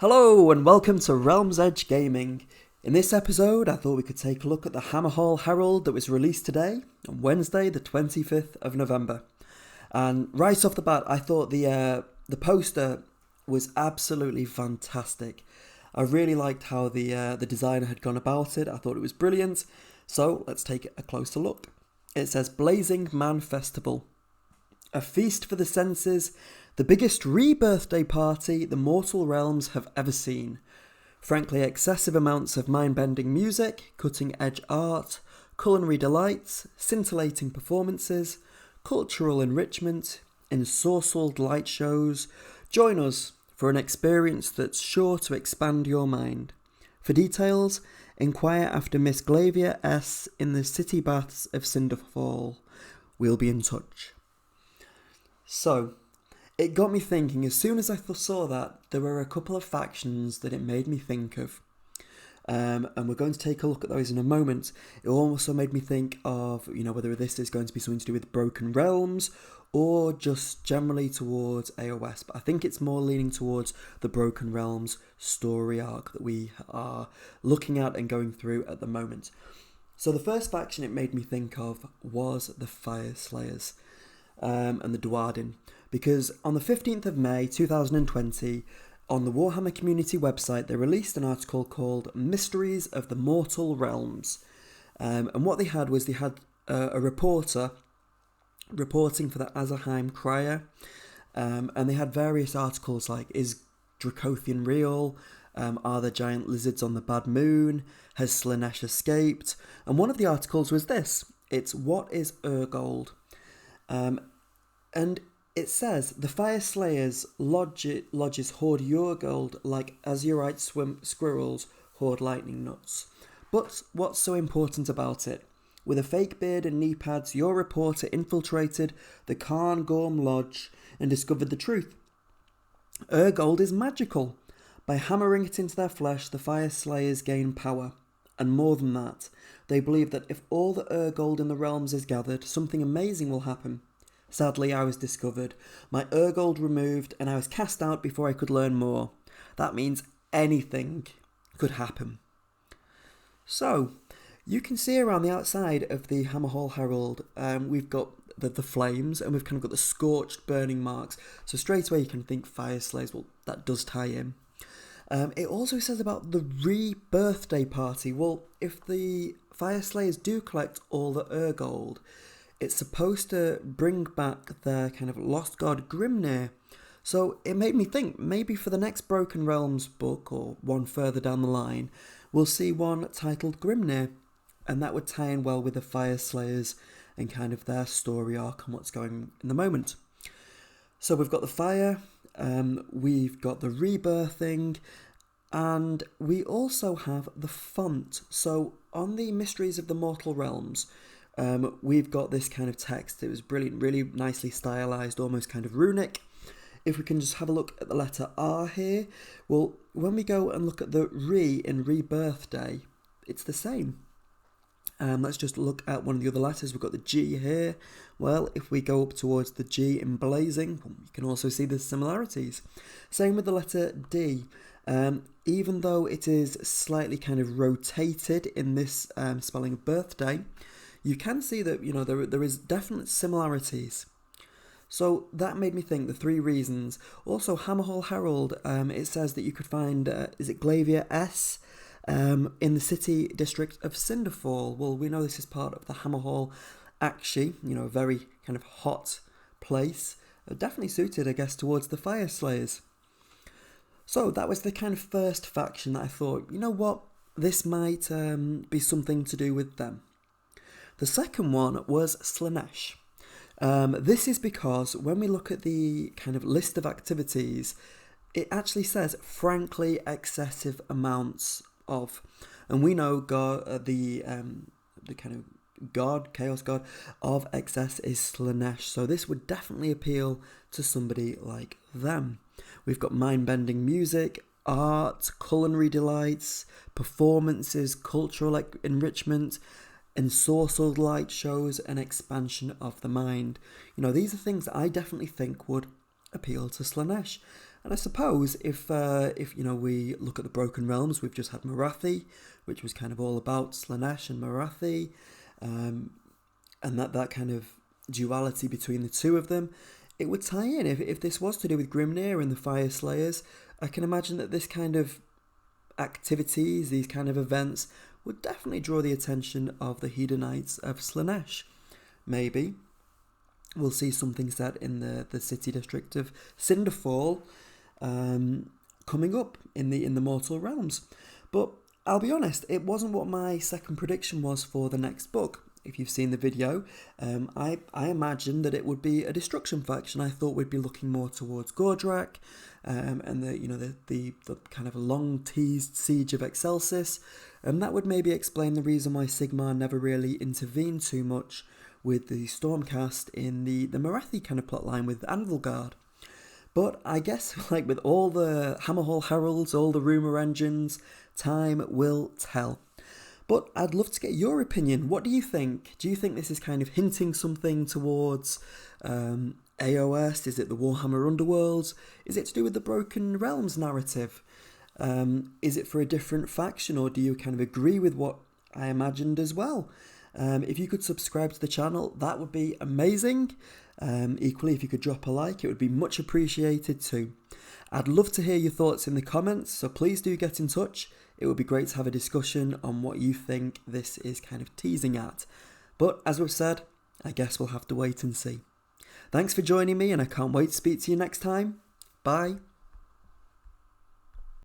Hello and welcome to Realm's Edge Gaming. In this episode, I thought we could take a look at the Hammerhal Herald that was released today, on Wednesday the 25th of November. And right off the bat, I thought the poster was absolutely fantastic. I really liked how the designer had gone about it. I thought it was brilliant. So let's take a closer look. It says Blazing Man Festival. A feast for the senses, the biggest re-birthday party the mortal realms have ever seen. Frankly, excessive amounts of mind-bending music, cutting-edge art, culinary delights, scintillating performances, cultural enrichment, ensorcelled light shows. Join us for an experience that's sure to expand your mind. For details, inquire after Miss Glavia S. in the city baths of Cinderfall. We'll be in touch. So, it got me thinking. As soon as I saw that, there were a couple of factions that it made me think of. And we're going to take a look at those in a moment. It also made me think of, whether this is going to be something to do with Broken Realms or just generally towards AOS. But I think it's more leaning towards the Broken Realms story arc that we are looking at and going through at the moment. So the first faction it made me think of was the Fire Slayers. And the Duardin, because on the 15th of May 2020 on the Warhammer community website they released an article called Mysteries of the Mortal Realms, and what they had was a reporter reporting for the Azerheim Crier, and they had various articles like, is Dracothian real? Are there giant lizards on the Bad Moon? Has Slaanesh escaped? And one of the articles was this. It's what is Urgold? And it says, the Fire Slayers lodges hoard Urgold like Azurite squirrels hoard lightning nuts. But what's so important about it? With a fake beard and knee pads, your reporter infiltrated the Carn Gorm Lodge and discovered the truth. Urgold is magical. By hammering it into their flesh, the Fire Slayers gain power. And more than that, they believe that if all the Urgold in the realms is gathered, something amazing will happen. Sadly, I was discovered, my Urgold removed, and I was cast out before I could learn more. That means anything could happen. So, you can see around the outside of the Hammerhal Herald, we've got the flames, and we've kind of got the scorched burning marks. So straight away you can think Fire Slayers, well, that does tie in. It also says about the re-birthday party. Well, if the Fire Slayers do collect all the Urgold, it's supposed to bring back their kind of lost god Grimnir. So it made me think, maybe for the next Broken Realms book, or one further down the line, we'll see one titled Grimnir. And that would tie in well with the Fire Slayers and kind of their story arc and what's going on in the moment. So we've got the fire, we've got the rebirthing, and we also have the font. So on the Mysteries of the Mortal Realms, we've got this kind of text. It was brilliant, really nicely stylized, almost kind of runic. If we can just have a look at the letter R here, well, when we go and look at the re in rebirthday, it's the same. Let's just look at one of the other letters. We've got the G here. Well, if we go up towards the G in blazing, you can also see the similarities. Same with the letter D. Even though it is slightly kind of rotated in this spelling of birthday, you can see that, there is definite similarities. So that made me think the three reasons. Also, Hammerhal Herald, it says that you could find, is it Glavia S? In the city district of Cinderfall. Well, we know this is part of the Hammerhal Actually, a very kind of hot place. Definitely suited, I guess, towards the Fire Slayers. So that was the kind of first faction that I thought, this might be something to do with them. The second one was Slaanesh. This is because when we look at the kind of list of activities, it actually says, frankly, excessive amounts of. And we know the kind of chaos god of excess is Slaanesh. So this would definitely appeal to somebody like them. We've got mind-bending music, art, culinary delights, performances, cultural enrichment, ensorcelled light shows, and expansion of the mind. These are things that I definitely think would appeal to Slaanesh. And I suppose if we look at the Broken Realms, we've just had Marathi, which was kind of all about Slaanesh and Marathi, and that kind of duality between the two of them. It would tie in if this was to do with Grimnir and the Fire Slayers. I can imagine that this kind of activities, these kind of events, would definitely draw the attention of the Hedonites of Slaanesh. Maybe we'll see something set in the city district of Cinderfall coming up in the Mortal Realms. But I'll be honest, it wasn't what my second prediction was for the next book. If you've seen the video, I imagined that it would be a destruction faction. I thought we'd be looking more towards Gordrak, and the kind of long teased siege of Excelsis, and that would maybe explain the reason why Sigmar never really intervened too much with the Stormcast in the Marathi kind of plotline with Anvilgard. But I guess, like with all the Hammerhal Heralds, all the rumour engines, time will tell. But I'd love to get your opinion. What do you think? Do you think this is kind of hinting something towards AOS? Is it the Warhammer Underworlds? Is it to do with the Broken Realms narrative? Is it for a different faction, or do you kind of agree with what I imagined as well? If you could subscribe to the channel, that would be amazing. Equally, if you could drop a like, it would be much appreciated too. I'd love to hear your thoughts in the comments, so please do get in touch. It would be great to have a discussion on what you think this is kind of teasing at. But as we've said, I guess we'll have to wait and see. Thanks for joining me, and I can't wait to speak to you next time. Bye.